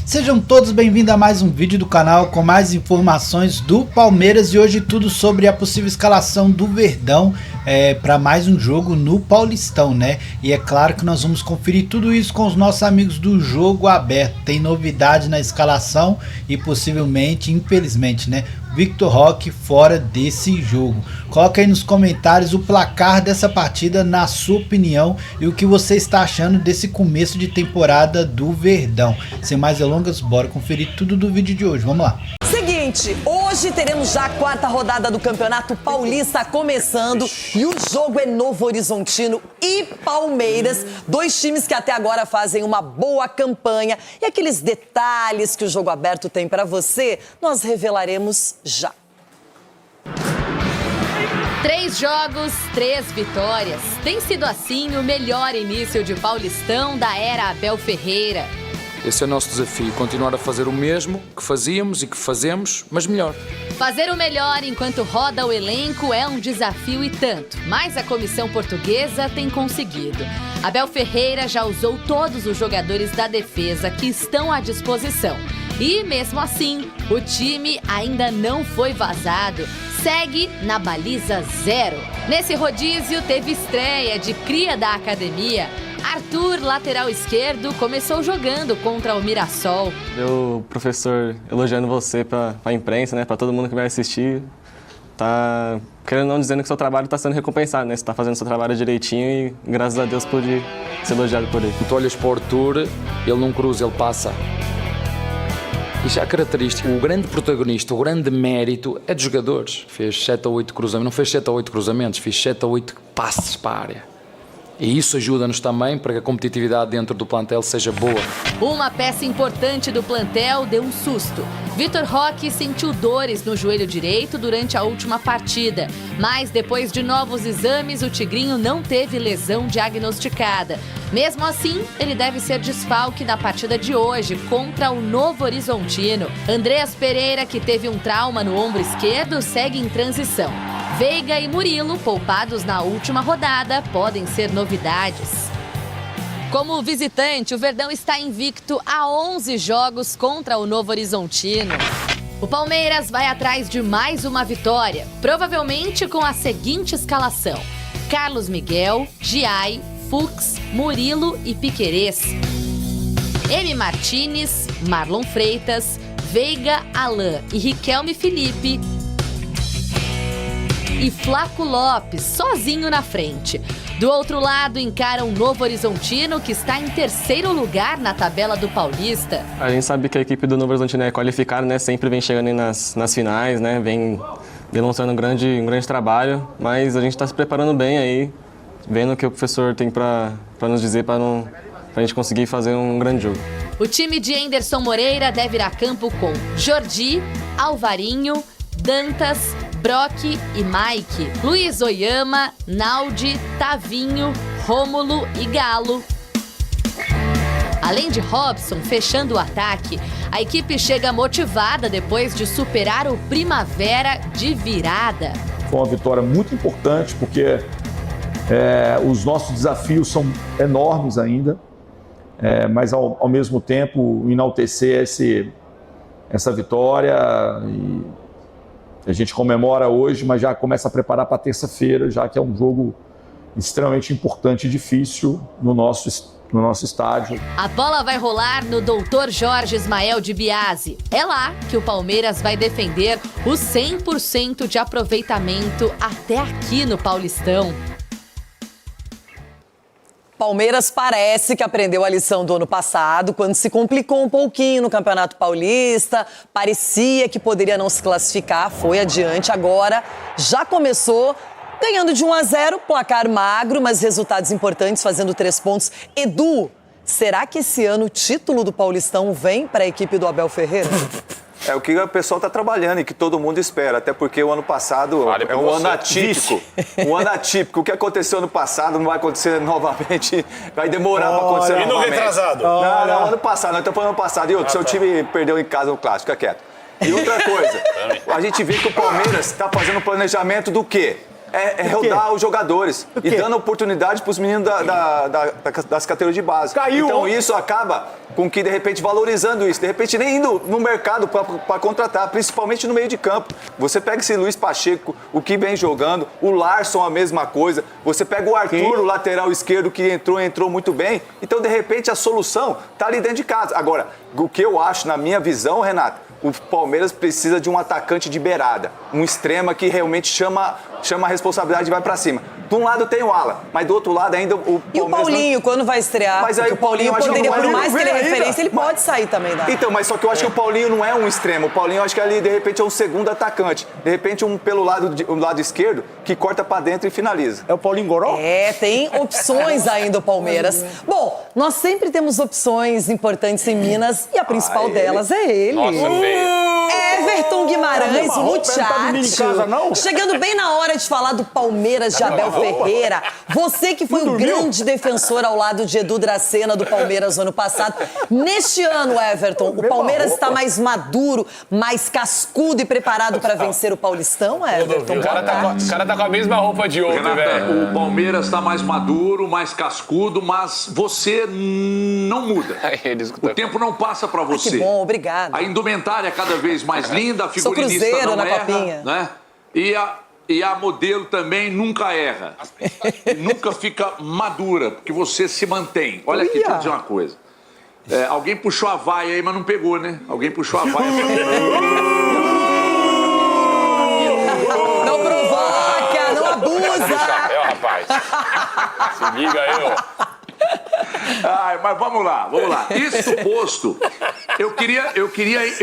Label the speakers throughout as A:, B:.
A: Sejam todos bem-vindos a mais um vídeo do canal com mais informações do Palmeiras e hoje tudo sobre a possível escalação do Verdão para mais um jogo no Paulistão, né? E é claro que nós vamos conferir tudo isso com os nossos amigos do Jogo Aberto. Tem novidade na escalação e possivelmente, infelizmente, né? Vitor Roque fora desse jogo. Coloca aí nos comentários o placar dessa partida na sua opinião e o que você está achando desse começo de temporada do Verdão. Sem mais delongas, bora conferir tudo do vídeo de hoje. Vamos lá.
B: Seguinte, hoje teremos já a quarta rodada do Campeonato Paulista começando e o jogo é Novo Horizontino e Palmeiras, dois times que até agora fazem uma boa campanha e aqueles detalhes que o Jogo Aberto tem para você, nós revelaremos já.
C: 3 jogos, 3 vitórias. Tem sido assim o melhor início de Paulistão da era Abel Ferreira.
D: Esse é o nosso desafio, continuar a fazer o mesmo que fazíamos e que fazemos, mas melhor.
C: Fazer o melhor enquanto roda o elenco é um desafio e tanto, mas a comissão portuguesa tem conseguido. Abel Ferreira já usou todos os jogadores da defesa que estão à disposição. E, mesmo assim, o time ainda não foi vazado. Segue na baliza 0. Nesse rodízio, teve estreia de cria da academia. Arthur, lateral esquerdo, começou jogando contra o Mirassol.
E: O professor elogiando você para a imprensa, né, para todo mundo que vai assistir, tá querendo não dizendo que seu trabalho está sendo recompensado, né? Você está fazendo seu trabalho direitinho e graças a Deus pude ser elogiado por ele.
D: Tu olhas para o Arthur, ele não cruza, ele passa. Isto é a característica, o grande protagonista, o grande mérito é dos jogadores. Fez 7 ou 8 cruzamentos, não fez 7 ou 8 cruzamentos, fez 7 ou 8 passes para a área. E isso ajuda-nos também para que a competitividade dentro do plantel seja boa.
C: Uma peça importante do plantel deu um susto. Vitor Roque sentiu dores no joelho direito durante a última partida. Mas depois de novos exames, o Tigrinho não teve lesão diagnosticada. Mesmo assim, ele deve ser desfalque na partida de hoje contra o Novo Horizontino. Andreas Pereira, que teve um trauma no ombro esquerdo, segue em transição. Veiga e Murilo, poupados na última rodada, podem ser novidades. Como visitante, o Verdão está invicto a 11 jogos contra o Novo Horizontino. O Palmeiras vai atrás de mais uma vitória, provavelmente com a seguinte escalação: Carlos Miguel, Giai, Fux, Murilo e Piquerez. M. Martínez, Marlon Freitas, Veiga, Alain e Riquelme Felipe. E Flaco Lopes, sozinho na frente. Do outro lado, encara um Novo Horizontino que está em terceiro lugar na tabela do Paulista.
E: A gente sabe que a equipe do Novo Horizontino é qualificada, né? Sempre vem chegando aí nas finais, né? Vem demonstrando um grande trabalho, mas a gente está se preparando bem aí, vendo o que o professor tem para nos dizer para a gente conseguir fazer um grande jogo.
C: O time de Anderson Moreira deve ir a campo com Jordi, Alvarinho, Dantas, Brock e Mike, Luiz Oyama, Naldi, Tavinho, Rômulo e Galo. Além de Robson fechando o ataque, a equipe chega motivada depois de superar o Primavera de virada.
F: Foi uma vitória muito importante porque os nossos desafios são enormes ainda, mas ao mesmo tempo enaltecer essa vitória. E a gente comemora hoje, mas já começa a preparar para terça-feira, já que é um jogo extremamente importante e difícil no nosso estádio.
C: A bola vai rolar no Dr. Jorge Ismael de Biasi. É lá que o Palmeiras vai defender o 100% de aproveitamento até aqui no Paulistão.
B: Palmeiras parece que aprendeu a lição do ano passado, quando se complicou um pouquinho no Campeonato Paulista, parecia que poderia não se classificar, foi adiante, agora já começou ganhando de 1-0, placar magro, mas resultados importantes, fazendo 3 pontos. Edu, será que esse ano o título do Paulistão vem para a equipe do Abel Ferreira?
G: É o que o pessoal está trabalhando e que todo mundo espera, até porque o ano passado é um ano atípico. Um ano atípico. O que aconteceu no passado não vai acontecer novamente, vai demorar para acontecer novamente.
H: E no retrasado?
G: Não, ano passado, nós estamos falando ano passado. E outro, seu time perdeu em casa no Clássico, fica quieto. E outra coisa, a gente vê que o Palmeiras está fazendo um planejamento do quê? rodar os jogadores e dando oportunidade para os meninos das categorias de base. Então isso acaba com que, de repente, valorizando isso. De repente, nem indo no mercado para contratar, principalmente no meio de campo. Você pega esse Luiz Pacheco, o que vem jogando, o Larson a mesma coisa. Você pega o Arthur, o lateral esquerdo, que entrou muito bem. Então, de repente, a solução está ali dentro de casa. Agora, o que eu acho, na minha visão, Renato, o Palmeiras precisa de um atacante de beirada, um extrema que realmente chama a responsabilidade e vai pra cima. De um lado tem o Alan, mas do outro lado ainda o Palmeiras...
B: E o Paulinho, quando vai estrear?
G: Mas aí
B: o Paulinho poderia, por mais que ele é referência, ele
G: mas...
B: pode sair também da...
G: Então, mas só que eu acho que o Paulinho não é um extremo. O Paulinho, eu acho que ali, de repente, é um segundo atacante. De repente, um pelo lado esquerdo, que corta pra dentro e finaliza.
H: É o Paulinho Goró?
B: Tem opções ainda o Palmeiras. Bom, nós sempre temos opções importantes em Minas e a principal delas é ele.
I: Nossa,
B: Everton Guimarães, o muchacho. Chegando bem na hora de falar do Palmeiras de Abel Ferreira. Você que foi um grande defensor ao lado de Edu Dracena do Palmeiras no ano passado. Neste ano, Everton, o Palmeiras está mais maduro, mais cascudo e preparado para vencer o Paulistão, Everton?
I: O cara tá com a mesma roupa de ontem, velho.
J: O Palmeiras está mais maduro, mais cascudo, mas você não muda. O tempo não passa para você.
B: Que bom, obrigado.
J: A indumentária é cada vez mais linda, a figurinista
B: Cruzeiro
J: não
B: na
J: erra,
B: copinha.
J: né? E a modelo também nunca erra. Nunca fica madura, porque você se mantém. Olha aqui, deixa eu dizer uma coisa. Alguém puxou a vaia aí, mas não pegou, né? Alguém puxou a vaia.
B: Não provoca, não abusa.
I: Rapaz. Se liga aí, ó.
J: Mas vamos lá. Isso posto, eu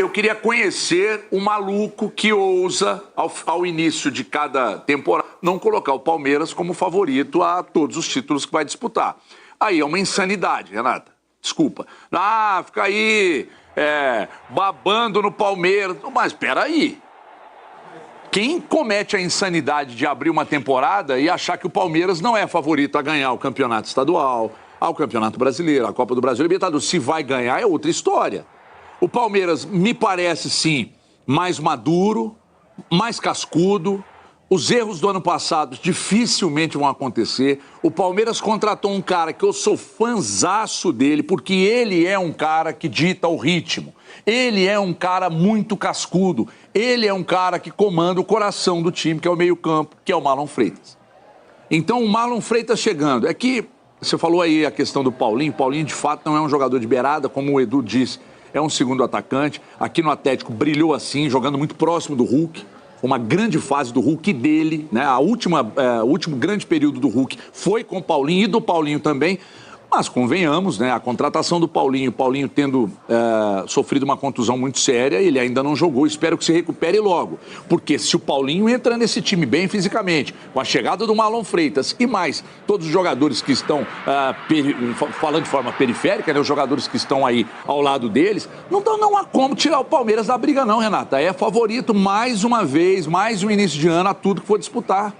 J: queria conhecer o maluco que ousa, ao início de cada temporada, não colocar o Palmeiras como favorito a todos os títulos que vai disputar. Aí é uma insanidade, Renata. Desculpa. Fica aí babando no Palmeiras. Mas peraí. Quem comete a insanidade de abrir uma temporada e achar que o Palmeiras não é favorito a ganhar o campeonato estadual, ao Campeonato Brasileiro, a Copa do Brasil, Libertadores, se vai ganhar é outra história. O Palmeiras me parece, sim, mais maduro, mais cascudo. Os erros do ano passado dificilmente vão acontecer. O Palmeiras contratou um cara que eu sou fãzaço dele, porque ele é um cara que dita o ritmo. Ele é um cara muito cascudo. Ele é um cara que comanda o coração do time, que é o meio-campo, que é o Marlon Freitas. Então, o Marlon Freitas chegando. É que você falou aí a questão do Paulinho. Paulinho, de fato, não é um jogador de beirada, como o Edu disse. É um segundo atacante. Aqui no Atlético brilhou assim, jogando muito próximo do Hulk. Foi uma grande fase do Hulk dele, né? O último grande período do Hulk foi com o Paulinho e do Paulinho também. Mas convenhamos, né? A contratação do Paulinho tendo sofrido uma contusão muito séria, ele ainda não jogou. Espero que se recupere logo. Porque se o Paulinho entra nesse time bem fisicamente, com a chegada do Marlon Freitas e mais todos os jogadores que estão, falando de forma periférica, né? Os jogadores que estão aí ao lado deles, não há como tirar o Palmeiras da briga não, Renata. É favorito mais uma vez, mais um início de ano a tudo que for disputar.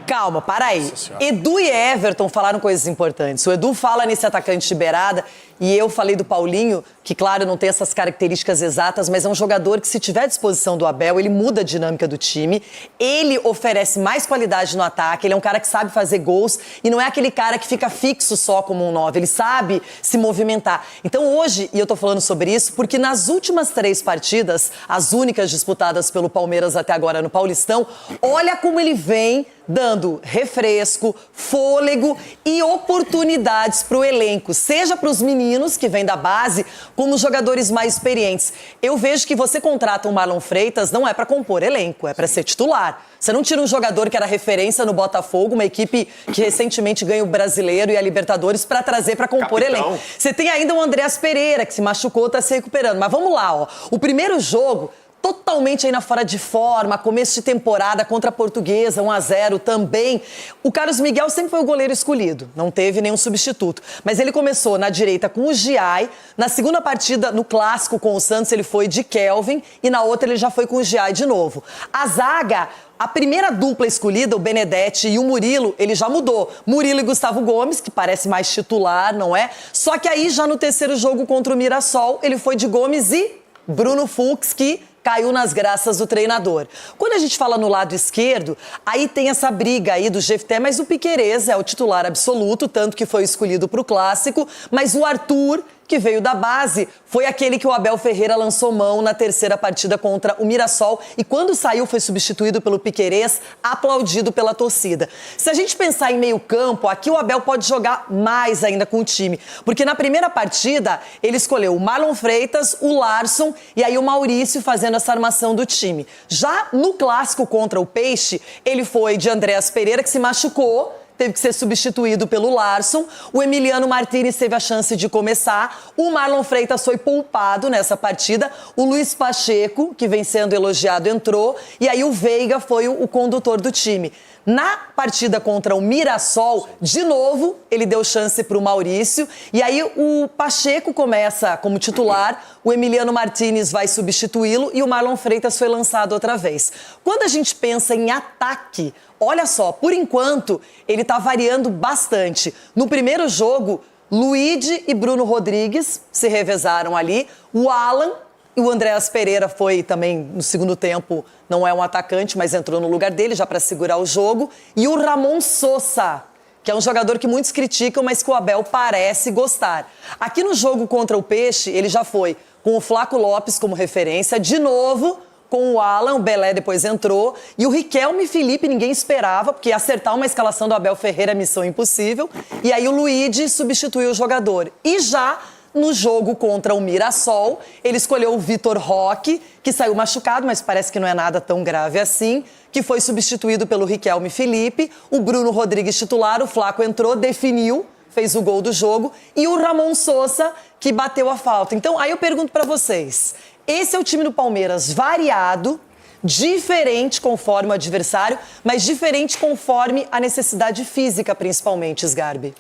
B: Calma, para aí. Edu e Everton falaram coisas importantes. O Edu fala nesse atacante de beirada e eu falei do Paulinho, que, claro, não tem essas características exatas, mas é um jogador que, se tiver à disposição do Abel, ele muda a dinâmica do time, ele oferece mais qualidade no ataque, ele é um cara que sabe fazer gols e não é aquele cara que fica fixo só como um 9, ele sabe se movimentar. Então, hoje, e eu tô falando sobre isso, porque nas últimas 3 partidas, as únicas disputadas pelo Palmeiras até agora no Paulistão, olha como ele vem dando refresco, fôlego e oportunidades para o elenco, seja para os meninos que vêm da base, como os jogadores mais experientes. Eu vejo que você contrata um Marlon Freitas não é para compor elenco, é para ser titular. Você não tira um jogador que era referência no Botafogo, uma equipe que recentemente ganha o Brasileiro e a Libertadores, para trazer para compor elenco. Você tem ainda o Andreas Pereira, que se machucou, está se recuperando. Mas vamos lá, ó. O primeiro jogo, totalmente ainda fora de forma, começo de temporada contra a Portuguesa, 1-0 também. O Carlos Miguel sempre foi o goleiro escolhido, não teve nenhum substituto. Mas ele começou na direita com o Giai, na segunda partida, no clássico com o Santos, ele foi de Kelvin e na outra ele já foi com o Giai de novo. A zaga, a primeira dupla escolhida, o Benedetti e o Murilo, ele já mudou. Murilo e Gustavo Gomes, que parece mais titular, não é? Só que aí, já no terceiro jogo contra o Mirassol, ele foi de Gomes e Bruno Fux, que caiu nas graças do treinador. Quando a gente fala no lado esquerdo, aí tem essa briga aí do Jefté, mas o Piquerez é o titular absoluto, tanto que foi escolhido para o Clássico, mas o Arthur, que veio da base, foi aquele que o Abel Ferreira lançou mão na terceira partida contra o Mirassol e quando saiu foi substituído pelo Piquerez, aplaudido pela torcida. Se a gente pensar em meio campo, aqui o Abel pode jogar mais ainda com o time, porque na primeira partida ele escolheu o Marlon Freitas, o Larson e aí o Maurício fazendo essa armação do time. Já no Clássico contra o Peixe, ele foi de Andréas Pereira, que se machucou, teve que ser substituído pelo Larson. O Emiliano Martínez teve a chance de começar. O Marlon Freitas foi poupado nessa partida. O Luiz Pacheco, que vem sendo elogiado, entrou. E aí o Veiga foi o condutor do time. Na partida contra o Mirassol, de novo, ele deu chance para o Maurício. E aí o Pacheco começa como titular, o Emiliano Martínez vai substituí-lo e o Marlon Freitas foi lançado outra vez. Quando a gente pensa em ataque, olha só, por enquanto, ele está variando bastante. No primeiro jogo, Luigi e Bruno Rodrigues se revezaram ali. O Alan e o Andréas Pereira foi também, no segundo tempo, não é um atacante, mas entrou no lugar dele já para segurar o jogo. E o Ramon Sosa, que é um jogador que muitos criticam, mas que o Abel parece gostar. Aqui no jogo contra o Peixe, ele já foi com o Flaco Lopes como referência, de novo com o Alan, o Belé depois entrou, e o Riquelme e Felipe ninguém esperava, porque acertar uma escalação do Abel Ferreira é missão impossível, e aí o Luigi substituiu o jogador. E já no jogo contra o Mirassol, ele escolheu o Vitor Roque, que saiu machucado, mas parece que não é nada tão grave assim, que foi substituído pelo Riquelme e Felipe, o Bruno Rodrigues titular, o Flaco entrou, definiu, fez o gol do jogo, e o Ramon Sosa, que bateu a falta. Então, aí eu pergunto pra vocês, esse é o time do Palmeiras variado, diferente conforme o adversário, mas diferente conforme a necessidade física, principalmente, Sgarbi.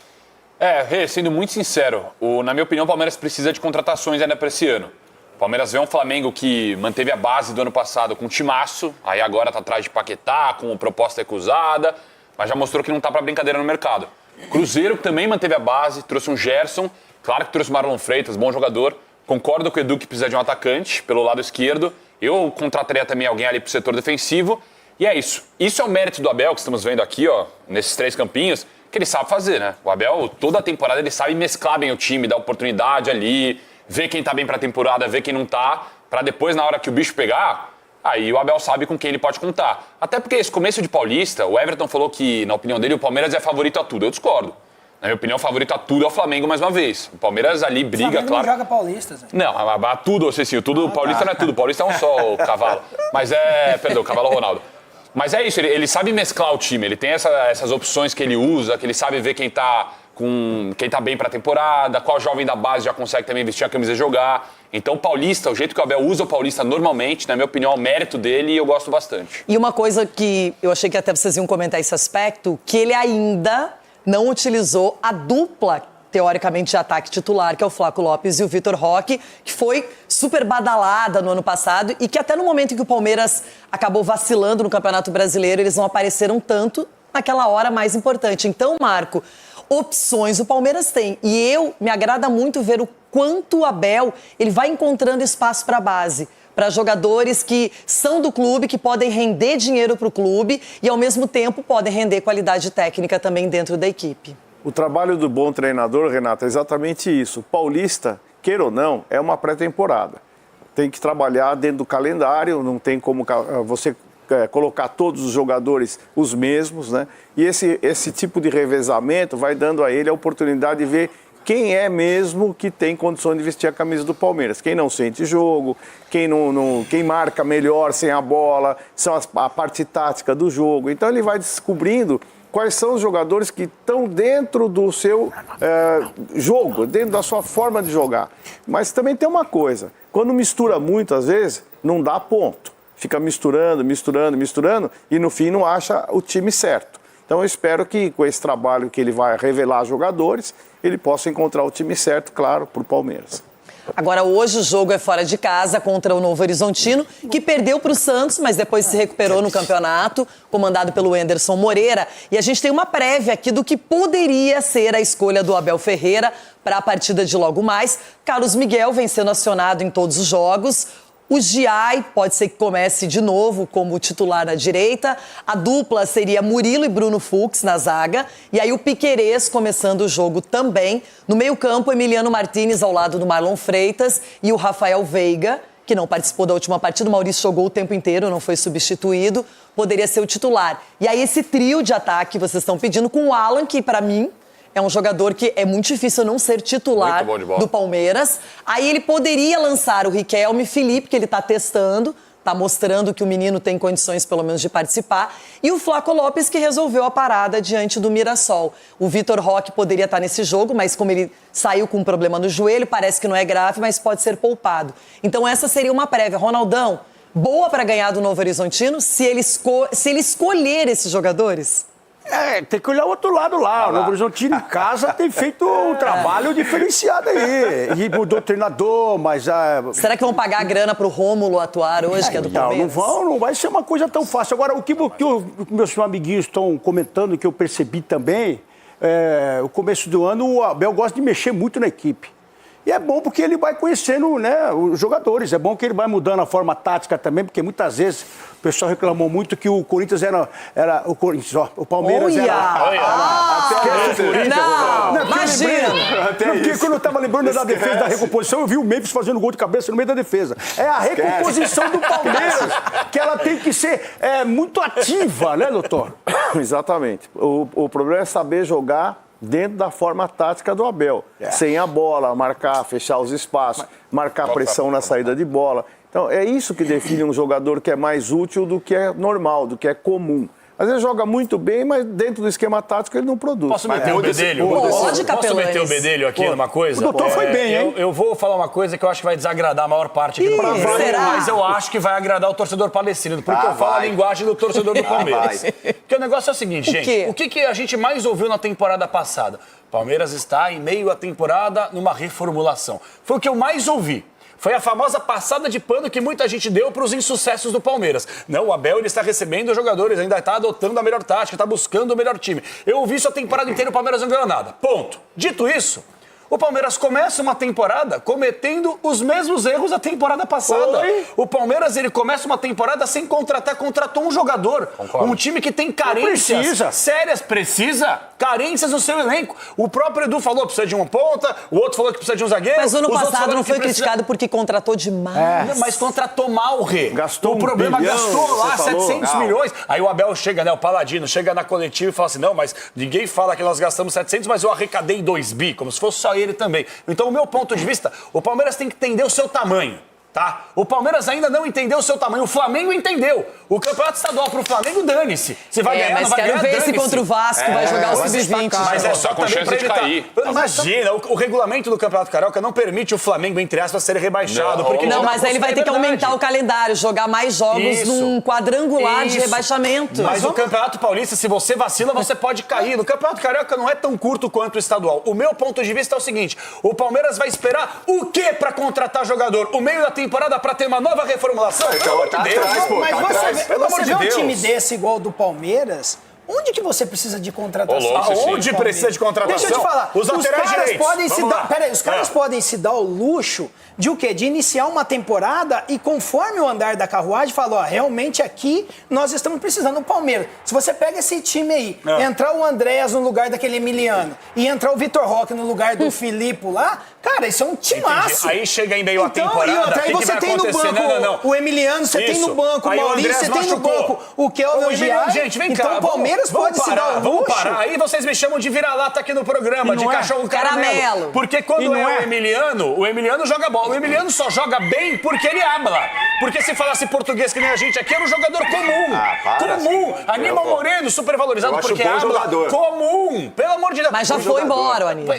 I: Rê, sendo muito sincero, na minha opinião, o Palmeiras precisa de contratações ainda para esse ano. O Palmeiras vê um Flamengo que manteve a base do ano passado com um timaço, aí agora tá atrás de Paquetá, com proposta recusada, mas já mostrou que não tá para brincadeira no mercado. Cruzeiro, que também manteve a base, trouxe um Gerson, claro que trouxe o Marlon Freitas, bom jogador. Concordo com o Edu que precisa de um atacante pelo lado esquerdo. Eu contrataria também alguém ali pro setor defensivo. E é isso. Isso é o mérito do Abel, que estamos vendo aqui, ó, nesses 3 campinhos, que ele sabe fazer, né? O Abel, toda a temporada, ele sabe mesclar bem o time, dar oportunidade ali, ver quem tá bem pra temporada, ver quem não tá, pra depois, na hora que o bicho pegar, aí o Abel sabe com quem ele pode contar. Até porque esse começo de Paulista, o Everton falou que, na opinião dele, o Palmeiras é favorito a tudo. Eu discordo. Na minha opinião, o favorito a tudo é o Flamengo mais uma vez. O Palmeiras ali briga,
H: Flamengo
I: claro.
H: Não joga Paulista, Zé.
I: Não, a tudo, ou seja, tudo, Paulista não é tudo. O Paulista é um só, o cavalo. Mas perdão, o cavalo Ronaldo. Mas é isso, ele sabe mesclar o time. Ele tem essas opções que ele usa, que ele sabe ver quem tá bem pra temporada, qual jovem da base já consegue também vestir a camisa e jogar. Então o Paulista, o jeito que o Abel usa o Paulista normalmente, na minha opinião, é o mérito dele e eu gosto bastante.
B: E uma coisa que eu achei que até vocês iam comentar esse aspecto, que ele ainda não utilizou a dupla, teoricamente, de ataque titular, que é o Flaco Lopes e o Vitor Roque, que foi super badalada no ano passado e que até no momento em que o Palmeiras acabou vacilando no Campeonato Brasileiro, eles não apareceram tanto naquela hora mais importante. Então, Marco, opções o Palmeiras tem. E me agrada muito ver o quanto o Abel ele vai encontrando espaço para a base, para jogadores que são do clube, que podem render dinheiro para o clube e, ao mesmo tempo, podem render qualidade técnica também dentro da equipe.
K: O trabalho do bom treinador, Renato, é exatamente isso. O Paulista, queira ou não, é uma pré-temporada. Tem que trabalhar dentro do calendário, não tem como você colocar todos os jogadores os mesmos, né? E esse tipo de revezamento vai dando a ele a oportunidade de ver quem é mesmo que tem condição de vestir a camisa do Palmeiras. Quem não sente jogo, quem marca melhor sem a bola, são a parte tática do jogo. Então ele vai descobrindo quais são os jogadores que estão dentro do seu jogo, dentro da sua forma de jogar. Mas também tem uma coisa, quando mistura muito, às vezes, não dá ponto. Fica misturando e no fim não acha o time certo. Então eu espero que com esse trabalho que ele vai revelar jogadores, ele possa encontrar o time certo, claro, para o Palmeiras.
B: Agora, hoje o jogo é fora de casa contra o Novo Horizontino, que perdeu para o Santos, mas depois se recuperou no campeonato, comandado pelo Anderson Moreira. E a gente tem uma prévia aqui do que poderia ser a escolha do Abel Ferreira para a partida de logo mais. Carlos Miguel vem sendo acionado em todos os jogos. O Giai pode ser que comece de novo como titular na direita. A dupla seria Murilo e Bruno Fux na zaga. E aí o Piquerez começando o jogo também. No meio-campo, Emiliano Martínez ao lado do Marlon Freitas e o Rafael Veiga, que não participou da última partida. O Maurício jogou o tempo inteiro, não foi substituído. Poderia ser o titular. E aí esse trio de ataque que vocês estão pedindo com o Alan, que para mim é um jogador que é muito difícil não ser titular do Palmeiras. Aí ele poderia lançar o Riquelme Felipe, que ele está testando, está mostrando que o menino tem condições, pelo menos, de participar. E o Flaco Lopes, que resolveu a parada diante do Mirassol. O Vitor Roque poderia estar nesse jogo, mas como ele saiu com um problema no joelho, parece que não é grave, mas pode ser poupado. Então essa seria uma prévia. Ronaldão, boa para ganhar do Novo Horizontino se ele escolher esses jogadores?
H: Tem que olhar o outro lado lá. O Novo Horizontino em casa tem feito um trabalho diferenciado aí. E mudou o treinador, mas...
B: Será que vão pagar a grana pro Rômulo atuar hoje, que é do Palmeiras?
H: Não vai ser uma coisa tão fácil. Agora, o que meus amiguinhos estão comentando, que eu percebi também, o começo do ano, o Abel gosta de mexer muito na equipe. E é bom porque ele vai conhecendo, né, os jogadores. É bom que ele vai mudando a forma tática também, porque muitas vezes o pessoal reclamou muito que o Corinthians era o Corinthians, ó, o Palmeiras
B: Não, imagina!
H: Porque quando eu estava lembrando da defesa, da recomposição, eu vi o Memphis fazendo gol de cabeça no meio da defesa. É a recomposição do Palmeiras, que ela tem que ser muito ativa, né, doutor?
K: Exatamente. O problema é saber jogar dentro da forma tática do Abel. Sem a bola, marcar, fechar os espaços, marcar pressão na saída de bola. Então, é isso que define um jogador que é mais útil do que é normal, do que é comum. Às vezes joga muito bem, mas dentro do esquema tático ele não produz.
L: Posso meter o bedelho? Posso meter o bedelho aqui numa coisa?
H: O doutor foi bem, hein?
L: Eu vou falar uma coisa que eu acho que vai desagradar a maior parte aqui do programa. Mas eu acho que vai agradar o torcedor palestino, porque eu falo a linguagem do torcedor do Palmeiras. Porque o negócio é o seguinte, gente. O que a gente mais ouviu na temporada passada? Palmeiras está em meio à temporada numa reformulação. Foi o que eu mais ouvi. Foi a famosa passada de pano que muita gente deu para os insucessos do Palmeiras. Não, o Abel ele está recebendo os jogadores, ainda está adotando a melhor tática, está buscando o melhor time. Eu ouvi isso a temporada inteira e o Palmeiras não ganhou nada. Ponto. Dito isso, o Palmeiras começa uma temporada cometendo os mesmos erros da temporada passada. O Palmeiras ele começa uma temporada sem contratar, contratou um jogador. Concordo. Um time que tem carências sérias, carências no seu elenco. O próprio Edu falou que precisa de uma ponta, o outro falou que precisa de um zagueiro.
B: Mas ano passado não foi criticado porque contratou demais.
L: Mas contratou mal, Rê.
H: Gastou
L: o problema
H: bilhão,
L: gastou lá 700
H: falou.
L: milhões. Aí o Abel chega, né, o Paladino, chega na coletiva e fala assim, não, mas ninguém fala que nós gastamos 700, mas eu arrecadei 2 bi, como se fosse só ele também. Então, o meu ponto de vista, o Palmeiras tem que entender o seu tamanho. Tá? O Palmeiras ainda não entendeu o seu tamanho. O Flamengo entendeu. O campeonato estadual pro Flamengo, dane-se. Você vai ganhar,
B: mas
L: não vai
B: quero
L: ganhar,
B: ver se contra o Vasco vai jogar o Sub-20.
L: Mas é só
I: com chance de cair.
L: Imagina, o regulamento do Campeonato Carioca não permite o Flamengo, entre aspas, ser rebaixado.
B: Não, mas aí ele vai ter que aumentar o calendário, jogar mais jogos num quadrangular de rebaixamento.
L: Mas o Campeonato Paulista, se você vacila, você pode cair. No Campeonato Carioca não é tão curto quanto o estadual. O meu ponto de vista é o seguinte, o Palmeiras vai esperar o quê pra contratar jogador? O meio da temporada pra ter uma nova reformulação? Pelo amor de Deus.
M: Mas você vê um time desse igual do Palmeiras, onde que você precisa de contratação?
L: Onde precisa de contratação?
M: Deixa eu te falar.
L: Os laterais direitos.
M: Os caras podem se dar o luxo de o quê? De iniciar uma temporada e conforme o andar da carruagem, falar, ó, realmente aqui nós estamos precisando do Palmeiras. Se você pega esse time aí, entrar o Andréas no lugar daquele Emiliano e entrar o Vitor Roque no lugar do Filipe lá, cara, isso é um timaço.
L: Aí chega em meio à temporada,
M: aí você tem no banco o Emiliano, você tem no banco o Maurício, você tem no banco o Kelvin Giai.
L: Gente, vem cá.
M: Então o Palmeiras pode se dar o luxo.
L: Vamos parar. Aí vocês me chamam de vira-lata aqui no programa, de cachorro caramelo. Porque quando é o Emiliano joga bola. O Emiliano só joga bem porque ele habla. Porque se falasse português que nem a gente aqui, era um jogador comum. Aníbal Moreno, super valorizado porque habla. Comum. Pelo amor de Deus.
B: Mas já foi embora, o Aníbal.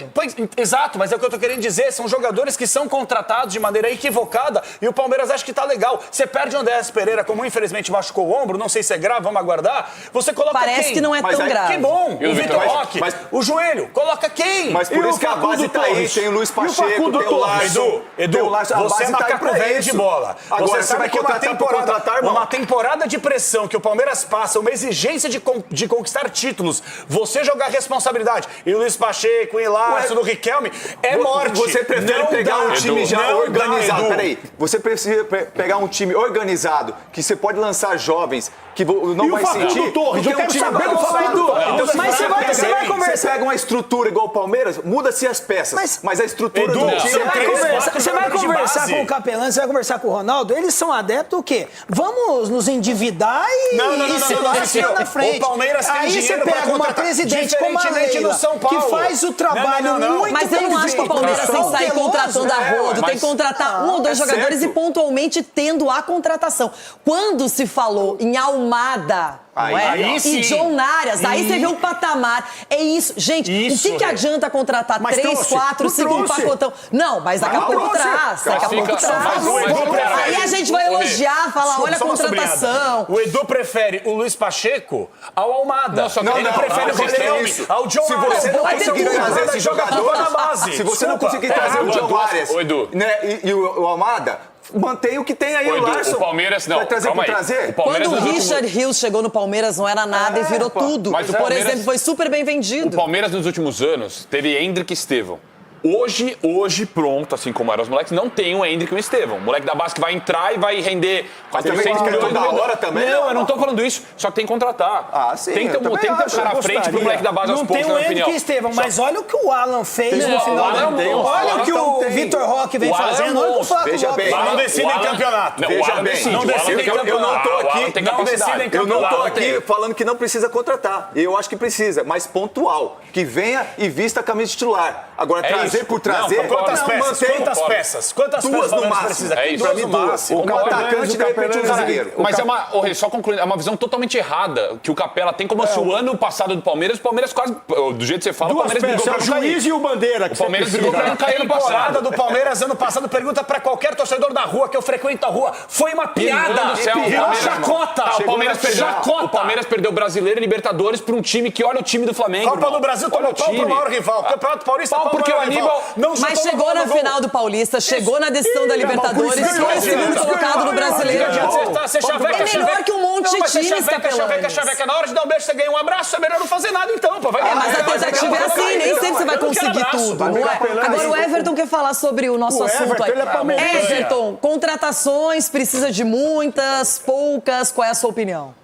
L: Exato, mas é o que eu tô querendo dizer. São jogadores que são contratados de maneira equivocada e o Palmeiras acha que tá legal. Você perde o Andréas Pereira, como infelizmente machucou o ombro, não sei se é grave, vamos aguardar. Você coloca
B: Parece que não é tão grave.
L: Que bom.
I: E o
L: Vitor Roque, o joelho, coloca quem?
G: Mas por isso que a base tá aí, tem o Luiz Pacheco, tem o Larson.
L: Edu, você é macaco velho de bola.
G: Agora,
L: você sabe que uma temporada de pressão que o Palmeiras passa, uma exigência de conquistar títulos, você jogar responsabilidade, e o Luiz Pacheco, o Larson, o Riquelme, é morte.
G: Você prefere pegar um time já organizado, peraí, você precisa pegar um time organizado, que você pode lançar jovens, que não vai sentir...
H: Torres, eu quero saber do Facundo.
G: Mas você vai conversar. Você pega uma estrutura igual o Palmeiras, muda-se as peças, mas a estrutura do time...
M: Você vai conversar com o Capelão, você vai conversar com o Ronaldo, eles são adeptos o quê? Vamos nos endividar e se na frente.
L: O Palmeiras tem
M: aí você pega uma presidente como a Leila, que faz o trabalho muito.
B: Mas eu não acho que o Palmeiras tem que sair contratando a rodo, tem que contratar um ou dois jogadores e pontualmente tendo a contratação. Quando se falou em Almada, não é? E John Narias, aí você vê um patamar. É isso. Gente, o que adianta contratar 3, 4, 5 pacotão? Não, mas daqui a pouco traz. Daqui a pouco traz. Aí a gente vai elogiar, falar, olha a contratação.
L: O Edu prefere o Luiz Pacheco ao Almada. Ele prefere o Riquelme ao John Narias.
G: Se você não conseguir trazer esse jogador na base, se você não conseguir trazer o John Narias e o Almada, mantém o que tem aí, o Larson.
I: O Palmeiras não.
G: Vai trazer por trazer?
B: Quando o Richard Rios chegou no Palmeiras, não era nada e virou tudo.
I: Mas
B: por exemplo, foi super bem vendido.
I: O Palmeiras, nos últimos anos, teve Hendrick e Estevão. Hoje, pronto, assim como eram os moleques, não tem o Hendrick e o Estevão. O moleque da base que vai entrar e vai render 400 milhões
G: da hora também.
I: Não, eu não tô falando isso. Só que tem que contratar.
G: Sim.
I: Tem que ter um cara à frente pro moleque da base aos poucos, na minha opinião.
M: Não tem o Hendrick e Estevão, mas olha o que o Alan fez no final do ano. Olha o que o Vitor Roque vem fazendo. Olha o que o Flávio Lopes.
L: Não decidem campeonato.
G: Veja bem,
L: não decidem campeonato.
G: Eu não tô aqui falando que não precisa contratar. Eu acho que precisa, mas pontual. Que venha e vista a camisa titular. Agora, trazer por trazer...
L: Quantas peças? Quantas
G: duas
L: peças
G: no máximo?
L: precisa?
I: É isso.
G: Pra mim, duas. Um atacante, de repente, um zagueiro.
I: Mas só concluindo, é uma visão totalmente errada que o Capela tem, como se o ano passado do Palmeiras quase, do jeito que você fala, o Palmeiras brigou pra não cair.
H: O juiz e o Bandeira.
I: O Palmeiras brigou pra não cair ano passado.
L: A temporada do Palmeiras ano passado, pergunta pra qualquer torcedor da rua que eu frequento a rua, foi uma piada. Virou chacota.
I: O Palmeiras perdeu o Brasileiro e Libertadores pra um time que olha o time do Flamengo.
L: Copa do Brasil tomou pau pro maior rival. Campeonato Paulista
I: pau porque o Aníbal...
B: Mas chegou na final do Paulista, chegou na decisão da Libertadores, foi o segundo colocado no Brasileiro. É melhor que um monte de times,
L: Chaveca. Na hora de dar um beijo, você ganha um abraço, é melhor não fazer nada então, pô.
B: Mas a tentativa é assim, nem sempre você vai conseguir tudo, não é? Agora o Everton quer falar sobre o nosso assunto aí. Everton, contratações, precisa de muitas, poucas, qual é a sua opinião?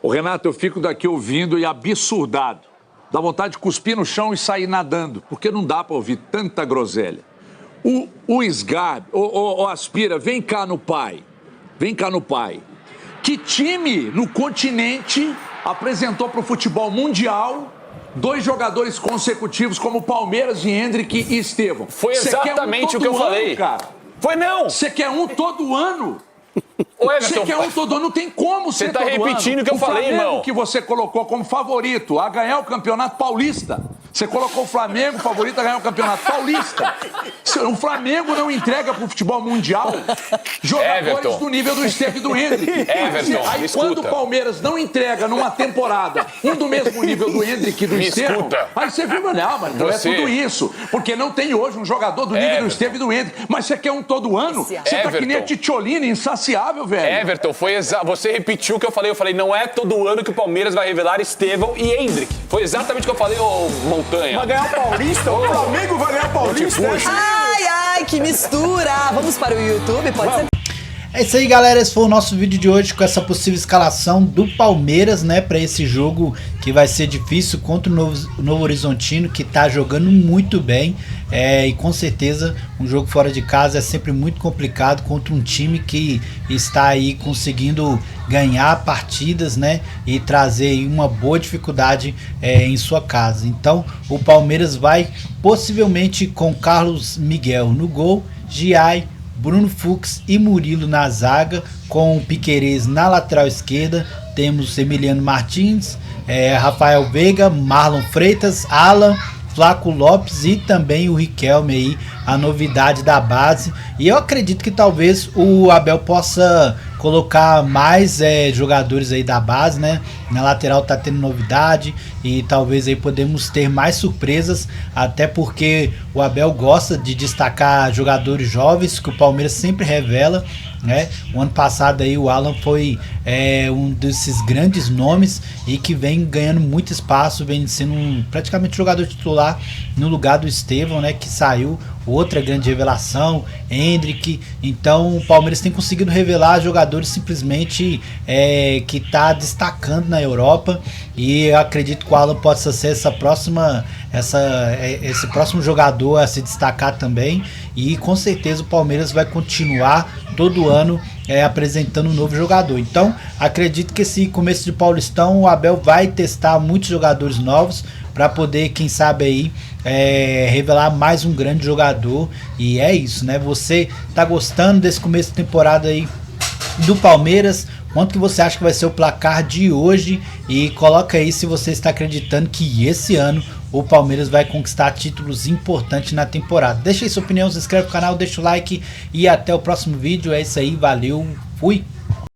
J: Ô Renato, eu fico daqui ouvindo e absurdado. Dá vontade de cuspir no chão e sair nadando, porque não dá para ouvir tanta groselha. O Sgarbi, o Aspira, vem cá no pai. Que time no continente apresentou para o futebol mundial 2 jogadores consecutivos como Palmeiras e Hendrick e Estevão?
I: Foi exatamente o que eu falei.
J: Cara.
I: Foi não.
J: Você quer um todo ano?
I: Você
J: quer um todo ano, não tem como ser todo ano. Você
I: tá repetindo o que eu falei, irmão.
J: O que você colocou como favorito a ganhar o Campeonato Paulista. Você colocou o Flamengo favorito a ganhar o Campeonato Paulista. O Flamengo não entrega pro futebol mundial jogadores do nível do Estevão e do Hendrick. Aí quando o Palmeiras não entrega numa temporada um do mesmo nível do Hendrick e do Estevão, aí você viu, não, mas não é tudo isso. Porque não tem hoje um jogador do nível do Estevão e do Hendrick. Mas você quer um todo ano? Você tá que nem a Titiolina, insaciável, velho.
I: Everton, você repetiu o que eu falei. Eu falei, não é todo ano que o Palmeiras vai revelar Estevão e Hendrick. Foi exatamente o que eu falei, Montanha.
H: Vai ganhar o Paulista? O Flamengo vai ganhar o Paulista?
B: Ai, que mistura! Vamos para o YouTube, pode ser?
A: É isso aí, galera, esse foi o nosso vídeo de hoje com essa possível escalação do Palmeiras, né, para esse jogo que vai ser difícil contra o Novo Horizontino, que tá jogando muito bem, e com certeza um jogo fora de casa é sempre muito complicado contra um time que está aí conseguindo ganhar partidas, né, e trazer uma boa dificuldade em sua casa. Então o Palmeiras vai possivelmente com Carlos Miguel no gol, Giai, Bruno Fux e Murilo na zaga, com o Piquerez na lateral esquerda. Temos Emiliano Martins, Rafael Veiga, Marlon Freitas, Alan, Flaco Lopes e também o Riquelme aí, a novidade da base. E eu acredito que talvez o Abel possa colocar mais jogadores aí da base, né? Na lateral tá tendo novidade e talvez aí podemos ter mais surpresas, até porque o Abel gosta de destacar jogadores jovens, que o Palmeiras sempre revela, né? O ano passado aí o Alan foi um desses grandes nomes e que vem ganhando muito espaço, vem sendo praticamente jogador titular no lugar do Estevão, né? Que saiu, outra grande revelação, Hendrick. Então o Palmeiras tem conseguido revelar jogadores simplesmente que está destacando na Europa, e eu acredito que o Alan possa ser esse próximo jogador a se destacar também, e com certeza o Palmeiras vai continuar todo ano apresentando um novo jogador. Então acredito que esse começo de Paulistão o Abel vai testar muitos jogadores novos para poder, quem sabe aí, revelar mais um grande jogador. E é isso, né? Você tá gostando desse começo de temporada aí do Palmeiras? Quanto que você acha que vai ser o placar de hoje? E coloca aí se você está acreditando que esse ano o Palmeiras vai conquistar títulos importantes na temporada. Deixa aí sua opinião, se inscreve no canal, deixa o like e até o próximo vídeo. É isso aí, valeu, fui!